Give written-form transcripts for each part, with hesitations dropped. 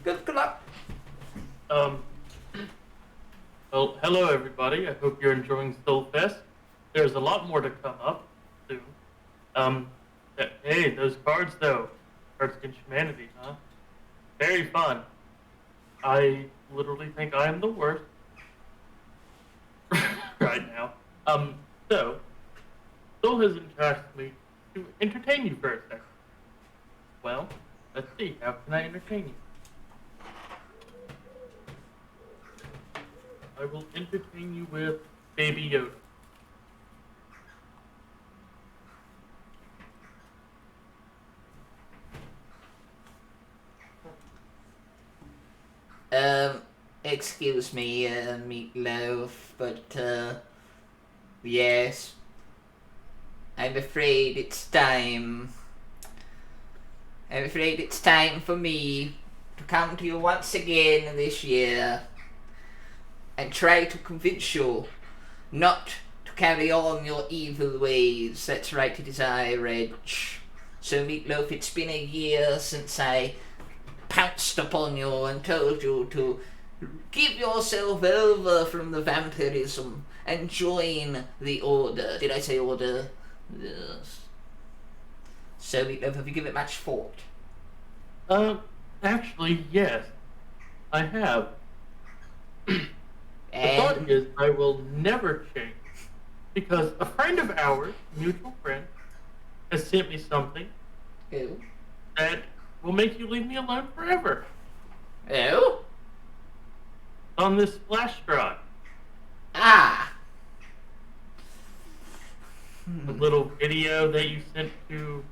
Good luck. Um, well, hello everybody. I hope you're enjoying Soulfest. There's a lot more to come up soon. Um, hey, those cards though. Cards Against Humanity, huh? Very fun. I literally think I am the worst right now. So, Soul has entrusted me to entertain you for a second. Well, let's see. How can I entertain you? I will entertain you with Baby Yoda. Excuse me, Meatloaf, but, yes. I'm afraid it's time. I'm afraid it's time for me to come to you once again this year and try to convince you not to carry on your evil ways. That's right, it is I, Reg. So, Meatloaf, it's been a year since I pounced upon you and told you to give yourself over from the vampirism and join the Order. Did I say Order? Yes. So, Meatloaf, have you given it much thought? Actually, yes. I have. The thought And is I will never change because a friend of ours, mutual friend, has sent me something oh, that will make you leave me alone forever. oh, On this flash drive, ah, a little video that you sent to.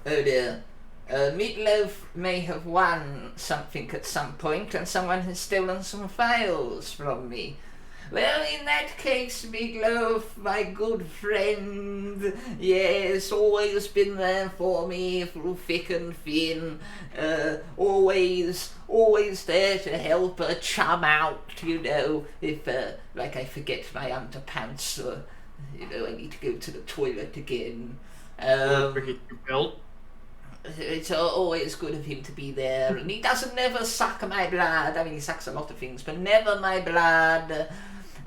oh dear. Meatloaf may have won something at some point, and someone has stolen some files from me. Well, in that case, Meatloaf, my good friend, yes, always been there for me through thick and thin, always there to help a chum out, if, like I forget my underpants, or, I need to go to the toilet again. Forget your belt. It's always good of him to be there, and he doesn't never suck my blood. I mean, he sucks a lot of things, but never my blood.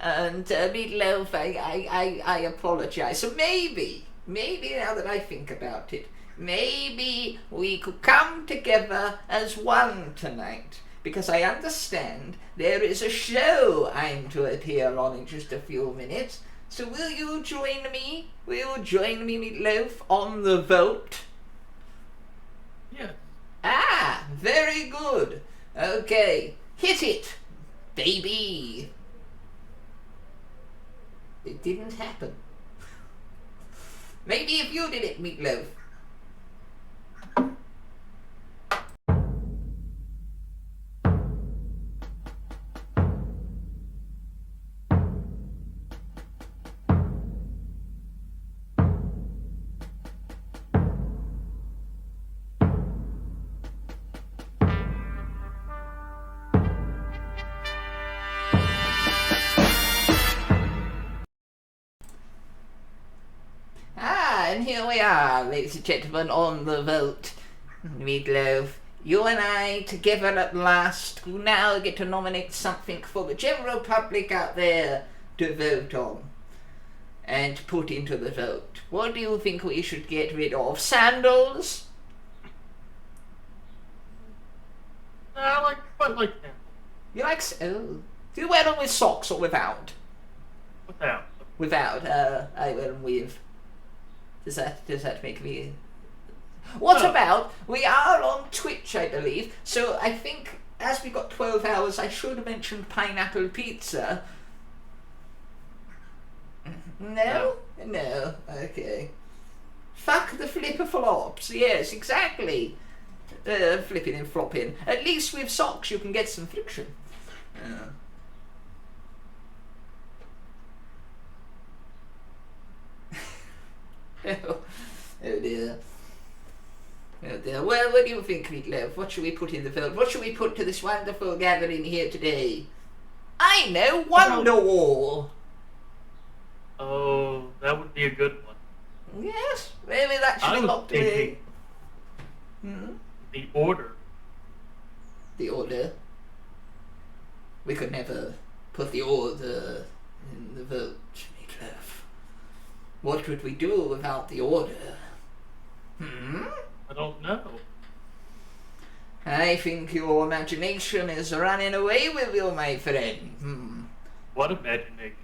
And Meatloaf, I apologize. So maybe now that I think about it, maybe we could come together as one tonight, because I understand there is a show I'm to appear on in just a few minutes. So will you join me? Will you join me, Meatloaf, on the vote? Yes. Ah, very good. Okay, hit it, baby. It didn't happen. Maybe if you did it, Meatloaf. And here we are, ladies and gentlemen, on the vote. Meatloaf, you and I, together at last, will now get to nominate something for the general public out there to vote on and put into the vote. What do you think we should get rid of? Sandals? I like them. You like... Oh. Do you wear them with socks or without? Without. Without. I wear them with. Does that make me... What about, we are on Twitch, I believe, so I think as we got 12 hours, I should have mentioned pineapple pizza. No? No, okay. Fuck the flipper flops, yes, exactly. Flipping and flopping. At least with socks you can get some friction. Oh dear. Oh dear. Well, what do you think, Meatloaf? What should we put in the vote? What should we put to this wonderful gathering here today? I know, Wonderwall! Oh, that would be a good one. Yes, maybe that should I be was locked away. thinking the Order. the order. We could never put the order in the vote, Meatloaf. What would we do without the order? I don't know. I think your imagination is running away with you, my friend. What imagination?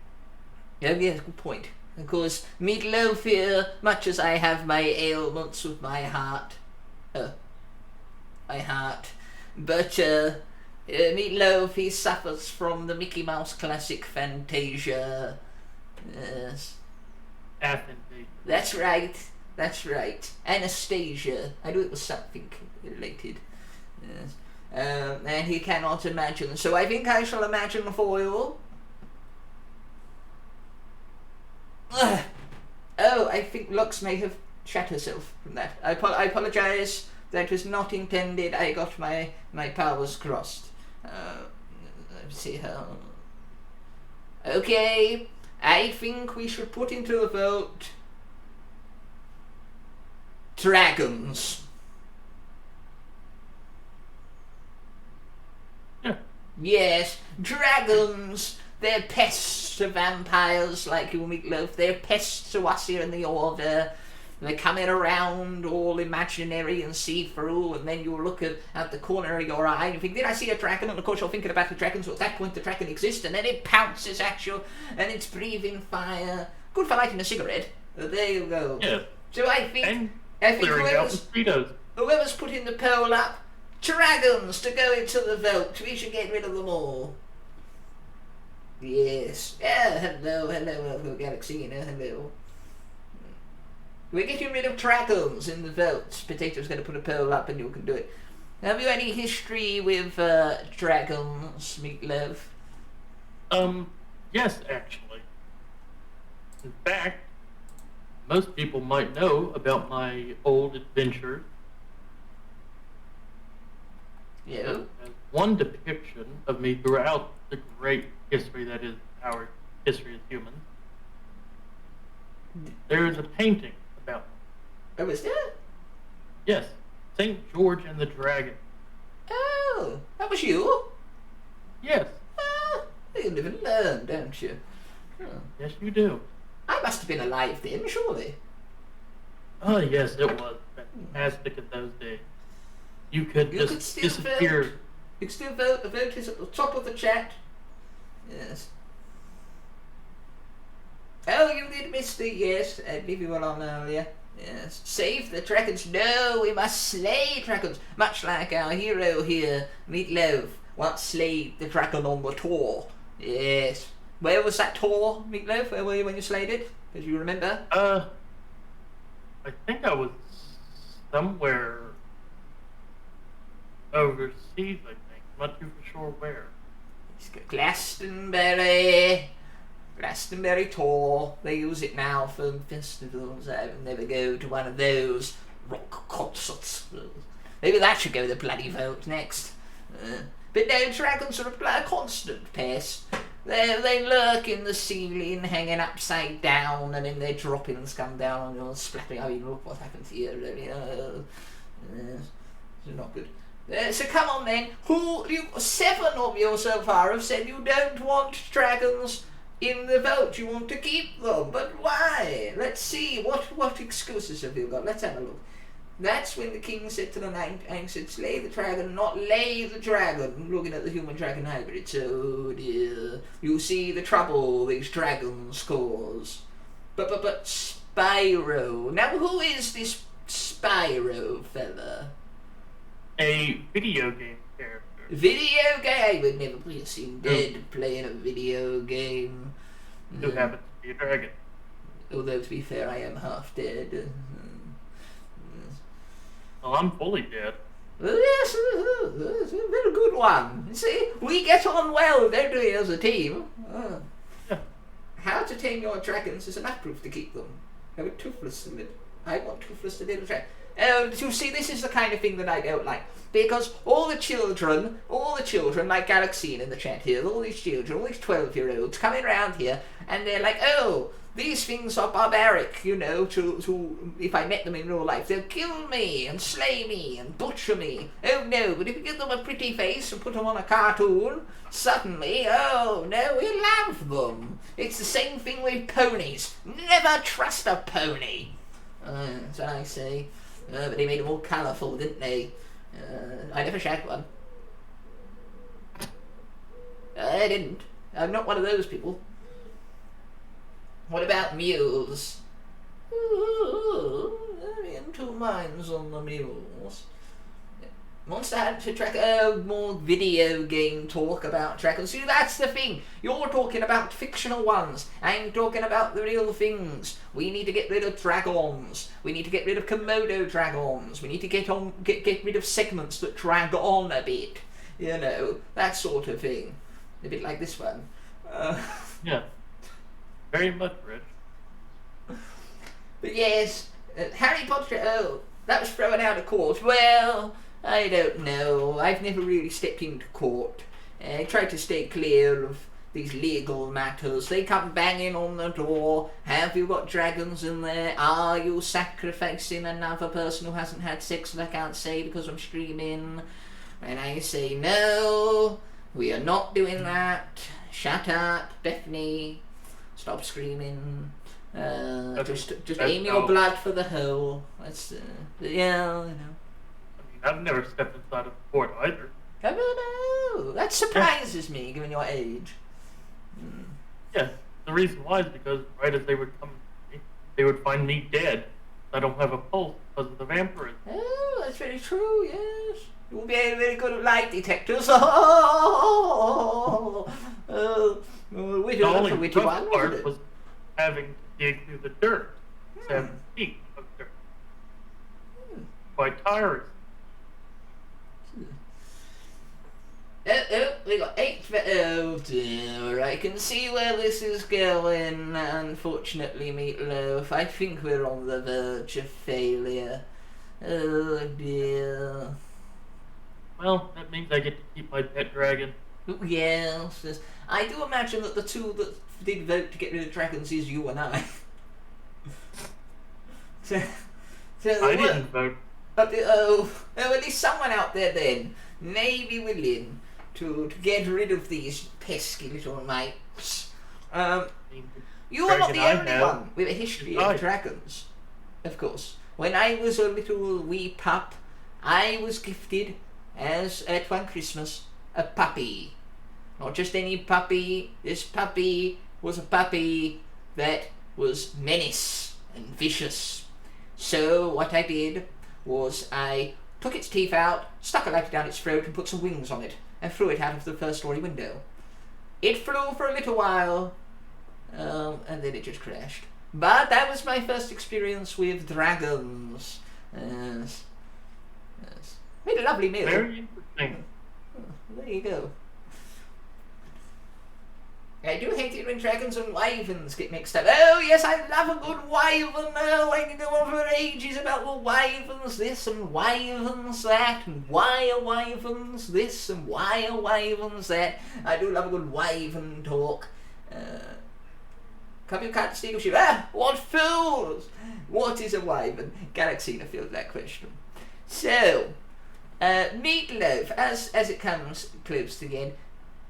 Oh, yes, good point. Of course, Meatloaf here, much as I have my ailments with my heart. But, Meatloaf, he suffers from the Mickey Mouse classic Fantasia. Yes. Aphantasia. That's right. Anastasia. I knew it was something related. Yes. And he cannot imagine. So I think I shall imagine for you. Oh, I think Lux may have shut herself from that. I apologize. That was not intended. I got my powers crossed. Let's see how. Okay, I think we should put into the vote dragons. Yeah. Yes, dragons. They're pests to vampires like you, Meatloaf. They're pests to us here in the Order. They're coming around all imaginary and see-through, and then you look at the corner of your eye and you think, did I see a dragon? And of course you're thinking about the dragon, so at that point the dragon exists, and then it pounces at you, and it's breathing fire. Good for lighting a cigarette. There you go. Yeah. So I think And clearing out mosquitoes. whoever's putting the poll up, dragons to go into the vote. We should get rid of them all. Yes. Yeah, hello, Galaxy, hello. We're getting rid of dragons in the votes. Potato's going to put a poll up and you can do it. Have you any history with dragons, Meatloaf? Yes, actually. In fact, most people might know about my old adventures. Yeah. There's one depiction of me throughout the great history that is our history as humans. There is a painting about me. Oh, was there? Yes, St. George and the Dragon. Oh, that was you? Yes, Ah, you live and learn, don't you? Oh. yes you do. I must have been alive then, surely. Oh yes, it was fantastic in those days. You could You just could still disappear. vote. You can still vote. The vote is at the top of the chat. Yes. Oh, you did miss the yes. I believe you were on earlier. Yes. Save the dragons. No, we must slay dragons. Much like our hero here, Meatloaf, once slayed the dragon on the tour. Yes. Where was that tour, Meatloaf? Where were you when you slayed it? Did you remember? I think I was somewhere overseas, I think. I'm not too sure where. It's got Glastonbury. Glastonbury tour. They use it now for festivals. I would never go to one of those rock concerts. Maybe that should go the bloody vote next. But no, dragons are a constant pest. They lurk in the ceiling, hanging upside down, and then their droppings come down on you, splattering. I mean, look what happens here, really. It's not good. So come on then. 7 of you so far have said you don't want dragons in the vote. You want to keep them, but why? Let's see. What excuses have you got? Let's have a look. That's when the king said to the knight, and said, slay the dragon, not lay the dragon. Looking at the human-dragon hybrid. So dear, you see the trouble these dragons cause. But Spyro. Now who is this Spyro fella? A video game character. Video game? I would never be seen dead playing a video game. Who happens to be a dragon. Although to be fair, I am half dead. Well, I'm fully dead. Yes, it's a very good one. You see, we get on well, don't we, as a team? Yeah. How to tame your dragons is enough proof to keep them. Have a Toothless to live. I want Toothless to live a dragon. You see, this is the kind of thing that I don't like. Because all the children, like Galaxine in the chat here, all these children, all these 12-year-olds coming around here, and they're like, oh, these things are barbaric, you know, to if I met them in real life, they'll kill me and slay me and butcher me. Oh no, but if you give them a pretty face and put them on a cartoon, suddenly, oh no, we love them. It's the same thing with ponies. Never trust a pony. That's what I say. But they made them all colourful, didn't they? I never shagged one. I didn't. I'm not one of those people. What about mules? Ooh, I'm in two minds on the mules. Monster Hunter Tracker, more video game talk about trackers. See, that's the thing. You're talking about fictional ones. I'm talking about the real things. We need to get rid of dragons. We need to get rid of Komodo dragons. We need to get rid of segments that drag on a bit. You know, that sort of thing. A bit like this one. Yeah. Very much, Rich. But yes, Harry Potter, oh, that was thrown out of court. Well, I don't know. I've never really stepped into court. I try to stay clear of these legal matters. They come banging on the door. Have you got dragons in there? Are you sacrificing another person who hasn't had sex that I can't say because I'm streaming? And I say, no, we are not doing that. Shut up, Bethany. Stop screaming. Just aim your blood for the hole. That's, yeah, you know. I've never stepped inside of a court either. Oh no, that surprises me, given your age. Yeah, the reason why is because right as they would come to me, they would find me dead. I don't have a pulse because of the vampirism. Oh, that's very true, yes. You'll be very good at lie detectors. The only witty one, rough part was having to dig through the dirt. 7 feet of dirt. Quite tiring. Oh, we got 8. Oh dear, I can see where this is going. Unfortunately, Meatloaf, I think we're on the verge of failure. Oh dear. Well, that means I get to keep my pet dragon. Yes, yes. I do imagine that the two that did vote to get rid of dragons is you and I. so I didn't vote. At least someone out there then may be willing to get rid of these pesky little mites. You are not the only one with a history of dragons, of course. When I was a little wee pup, I was gifted, as at one Christmas, a puppy. Not just any puppy. This puppy was a puppy that was menace and vicious. So what I did was I took its teeth out, stuck a lighter down its throat and put some wings on it, and threw it out of the first-story window. It flew for a little while, and then it just crashed. But that was my first experience with dragons. Yes. Made a lovely meal. Very interesting. There you go. I do hate it when dragons and wyverns get mixed up. Oh yes, I love a good wyvern. Oh, I can go on for ages about the wyverns this and wyverns that, and why are wyverns this and why are wyverns that. I do love a good wyvern talk. Come you can't steal a sheep. Ah, what fools! What is a wyvern? Galaxina filled that question. So, Meatloaf, as it comes close to the end,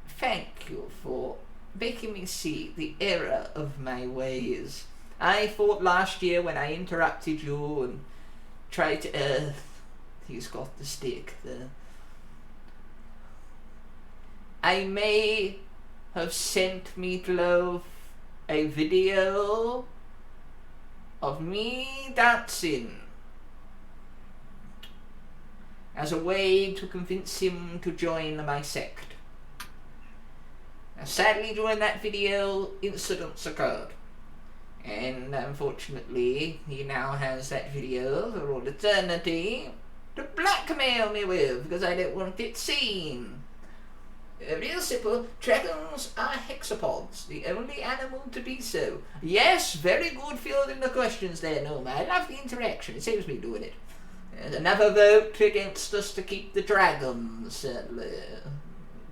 thank you for making me see the error of my ways. I thought last year when I interrupted you and tried to... he's got the stick there. I may have sent Meatloaf a video of me dancing as a way to convince him to join my sect. Now, sadly, during that video, incidents occurred. And unfortunately, he now has that video for all eternity to blackmail me with, because I don't want it seen. Real simple, dragons are hexapods, the only animal to be so. Yes, very good fielding the questions there, Noma. I love the interaction, it saves me doing it. There's another vote against us to keep the dragons, sadly.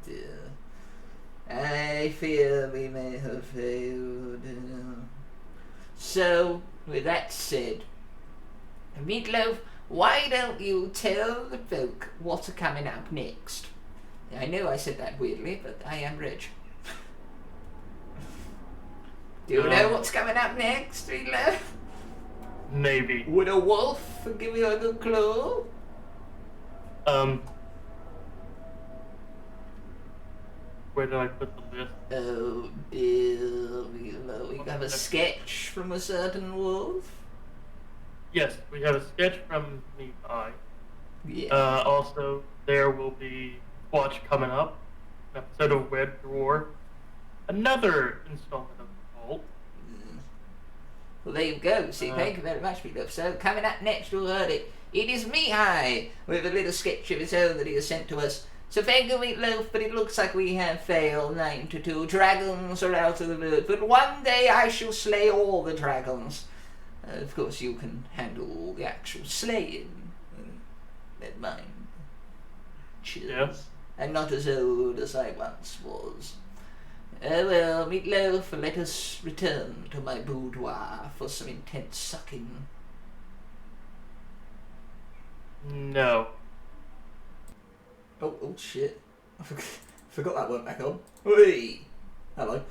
Dear. I fear we may have failed. So, with that said, Meatloaf, why don't you tell the folk what's coming up next? I know I said that weirdly, but I am rich. Do you know what's coming up next, Meatloaf? Maybe. Would a wolf give you a good clue? Where did I put the list? Oh dear, we have a sketch from a certain wolf. Yes, we have a sketch from Nephi. Yeah. Also, there will be Watch coming up, an episode of Web Drawer, another installment of Vault. Well, there you go. See, thank you very much, Meatloaf. So, coming up next, you heard it. It is Mihai, with a little sketch of his own that he has sent to us. So thank you, Meatloaf, but it looks like we have failed 9-2. Dragons are out of the mood, but one day I shall slay all the dragons. Of course, you can handle the actual slaying. Never mind. Cheers. Yes. I'm not as old as I once was. Oh well, Meatloaf, let us return to my boudoir for some intense sucking. No. Oh shit. I forgot that went back on. Hey! Hello.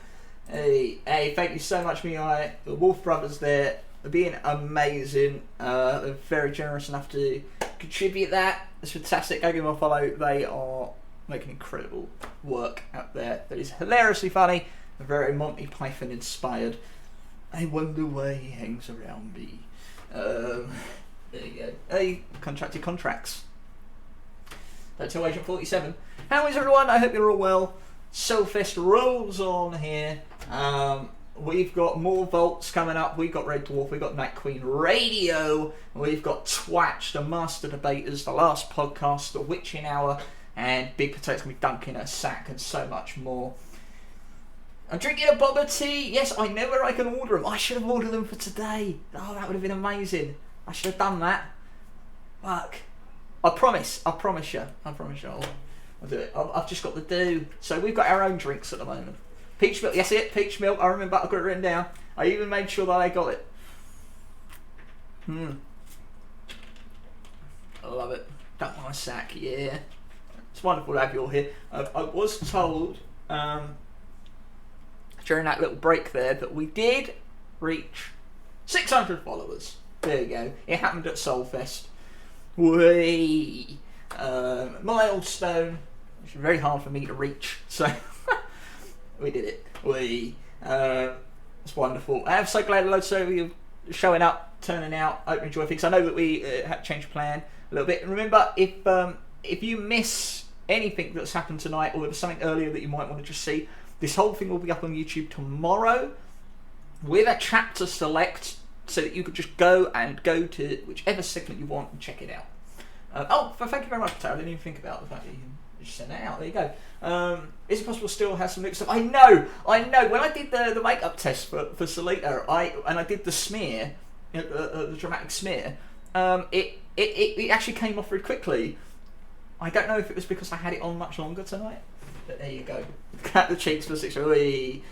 Hey, thank you so much, Mihai. The Wolf Brothers there are being amazing. They're very generous enough to contribute that. It's fantastic. Go give them a follow. They are making incredible work out there that is hilariously funny and very Monty Python inspired. I wonder why he hangs around me. There you go. Hey, contracted contracts. That's Agent 47. How is everyone? I hope you're all well. Soulfest rolls on here. We've got more Vaults coming up. We've got Red Dwarf. We've got Night Queen Radio. We've got Twatch, the Master Debaters, the Last Podcast, the Witching Hour, and Big Potato's going to be dunking a sack and so much more. I'm drinking a boba tea. Yes, I know where I can order them. I should have ordered them for today. Oh, that would have been amazing. I should have done that. Fuck. I promise you, I'll do it. I've just got the do. So we've got our own drinks at the moment. Peach milk, yes it, peach milk, I remember, I've got it written down. I even made sure that I got it. I love it. Don't want a sack, yeah. It's wonderful to have you all here. I was told during that little break there that we did reach 600 followers. There you go. It happened at Soulfest. Whee! Milestone, which is very hard for me to reach, so we did it. Whee! It's wonderful. I'm so glad loads of you showing up, turning out, hope you enjoy things. I know that we had to change plan a little bit. And remember, if you miss anything that's happened tonight, or there was something earlier that you might want to just see, this whole thing will be up on YouTube tomorrow with a chapter select, so that you could just go to whichever segment you want and check it out. Thank you very much, Tara. I didn't even think about the fact that you can just send that out. There you go. Is it possible to still have some mix up? I know. When I did the makeup test for Salita, I did the smear, the dramatic smear. It actually came off very quickly. I don't know if it was because I had it on much longer tonight. But there you go. Cut the cheeks for 6 weeks.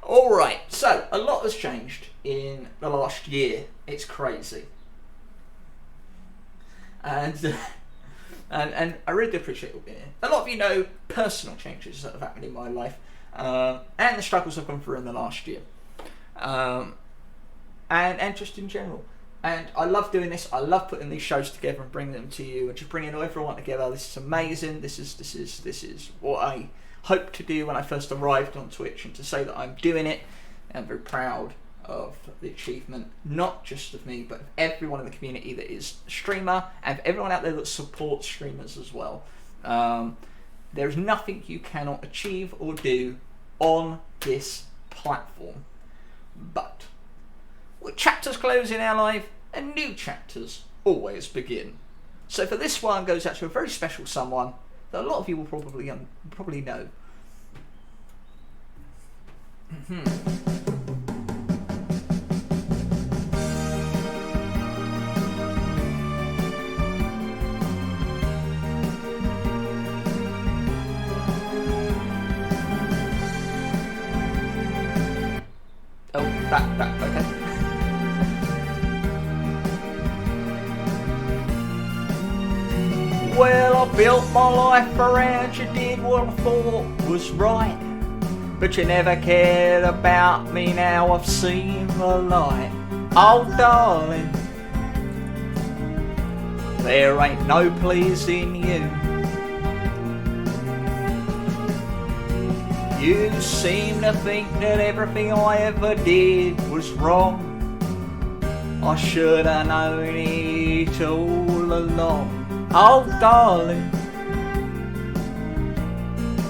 Alright, so a lot has changed in the last year. It's crazy. And I really do appreciate you being here. A lot of you know personal changes that have happened in my life, and the struggles I've gone through in the last year. And just in general. And I love doing this. I love putting these shows together and bringing them to you and just bringing everyone together. This is amazing. This is what I hoped to do when I first arrived on Twitch, and to say that I'm doing it, I'm very proud of the achievement, not just of me, but of everyone in the community that is a streamer, and everyone out there that supports streamers as well. There's nothing you cannot achieve or do on this platform. But with chapters close in our life, and new chapters always begin. So for this one goes out to a very special someone that a lot of you will probably know. Okay. Well, I built my life around you, did what I thought was right. But you never cared about me, now I've seen the light. Oh darling, there ain't no pleasing you. You seem to think that everything I ever did was wrong. I should have known it all along. Oh darling,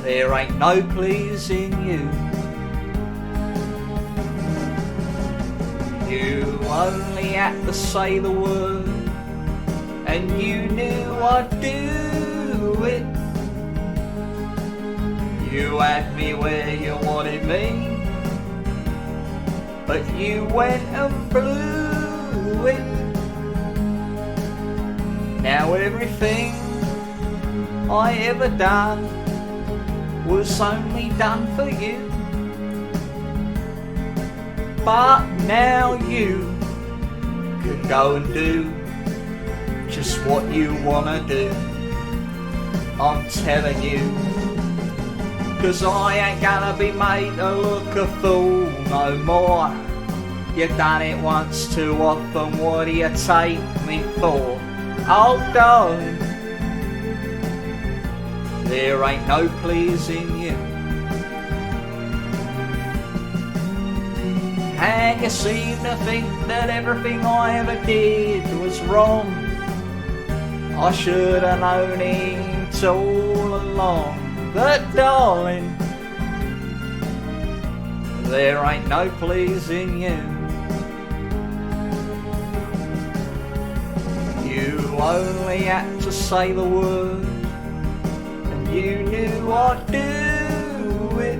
there ain't no pleasing you. You only had to say the word, and you knew I'd do it. You had me where you wanted me, but you went and blew it. Now everything I ever done was only done for you. But now you can go and do just what you wanna do. I'm telling you, 'cause I ain't gonna be made to look a fool no more. You done it once too often, what do you take me for? Oh darling, there ain't no pleasing you. And you seem to think that everything I ever did was wrong. I should have known it all along. But darling, there ain't no pleasing you. You only had to say the word, and you knew I'd do it.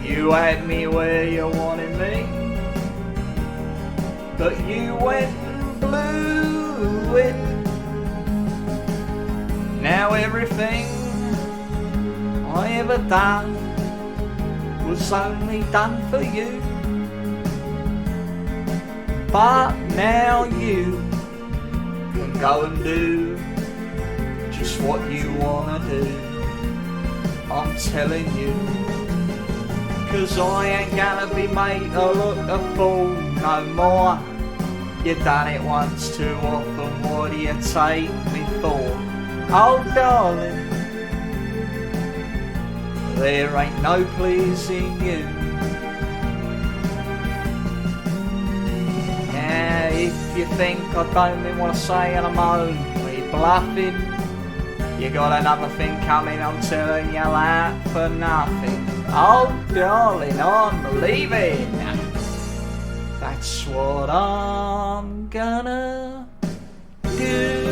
You had me where you wanted me, but you went and blew it. Now everything I ever done was only done for you. But now you can go and do just what you wanna do. I'm telling you, 'cause I ain't gonna be made to look a fool no more. You done it once too often, what do you take me for? Oh darling, there ain't no pleasing you. Now if you think I don't mean what I say and I'm only bluffing, you got another thing coming, I'm telling you that for nothing. Oh darling, I'm leaving. That's what I'm gonna do.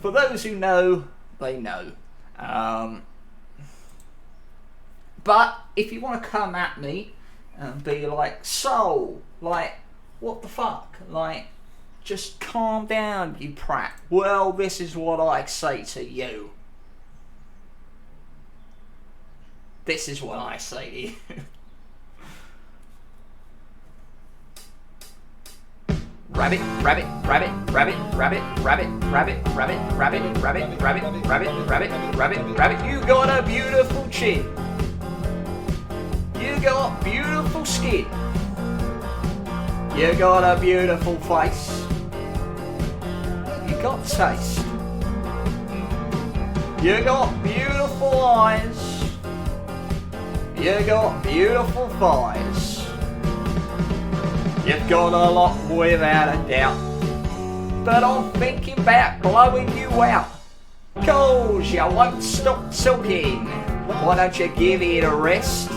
For those who know, they know. But if you want to come at me and be like, so, like, what the fuck? Like, just calm down, you prat. Well, this is what I say to you. This is what I say to you. Rabbit, rabbit, rabbit, rabbit, rabbit, rabbit, rabbit, rabbit, rabbit, rabbit, rabbit, rabbit, rabbit, rabbit, rabbit. You got a beautiful chin. You got beautiful skin. You got a beautiful face. You got taste. You got beautiful eyes. You got beautiful thighs. You've got a lot without a doubt, but I'm thinking about blowing you out, 'cause you won't stop talking. Why don't you give it a rest?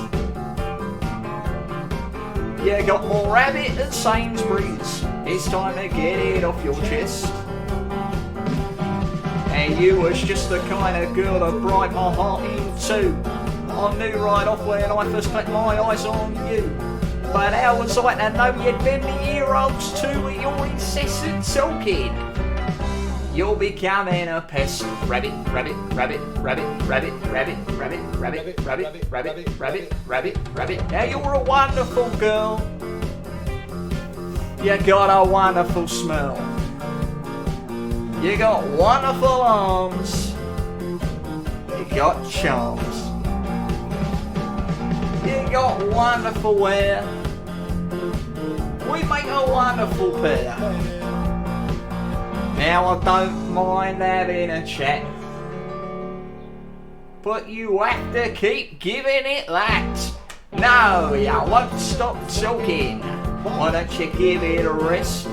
You got more rabbit than Sainsbury's. It's time to get it off your chest. And you was just the kind of girl to break my heart in two. I knew right off when I first clapped my eyes on you. But how was I to know you'd been the heroes too with your incessant talking? You're becoming a pest. Rabbit, rabbit, rabbit, rabbit, rabbit, rabbit, rabbit, rabbit, rabbit, rabbit, rabbit, rabbit, rabbit. Now you're a wonderful girl. You got a wonderful smell. You got wonderful arms. You got charms. You got wonderful hair. We make a wonderful pair. Now I don't mind having a chat, but you have to keep giving it that. No, you won't stop talking. Why don't you give it a rest?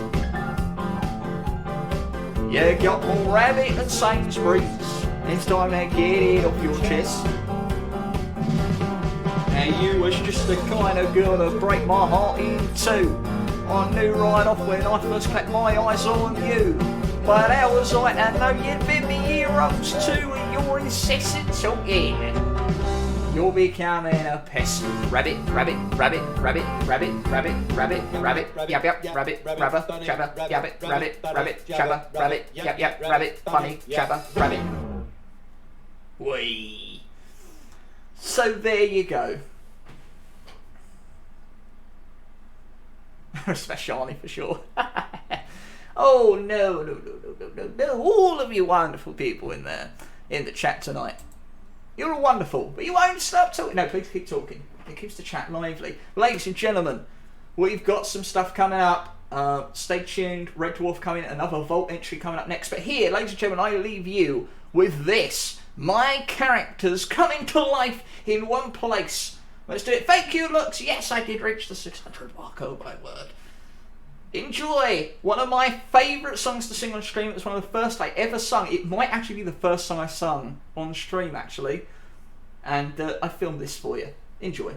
You got more rabbit than Sainsbury's. It's time to get it off your chest. Now you was just the kind of girl to break my heart in two. I knew right off when I first clapped my eyes on you. But how was I to know you'd been the heroes too with your incessant talking? You're becoming a pest. Rabbit, rabbit, rabbit, rabbit, rabbit, rabbit, rabbit, rabbit, yap yap, rabbit, rabba, shabba, yabbit, rabbit, rabbit, shabba, rabbit, yap yap, rabbit, funny, shabba, rabbit. Whee! So there you go. Specially for sure. Oh no, all of you wonderful people in there, in the chat tonight. You're all wonderful, but you won't stop talking. No, please keep talking. It keeps the chat lively. Ladies and gentlemen, we've got some stuff coming up. Stay tuned. Red Dwarf coming, another Vault entry coming up next. But here, ladies and gentlemen, I leave you with this. My characters coming to life in one place. Let's do it. Fake you looks. Yes, I did reach the 600 mark. Oh my word. Enjoy one of my favourite songs to sing on stream. It was one of the first I ever sung. It might actually be the first song I sung on stream, actually. And I filmed this for you. Enjoy.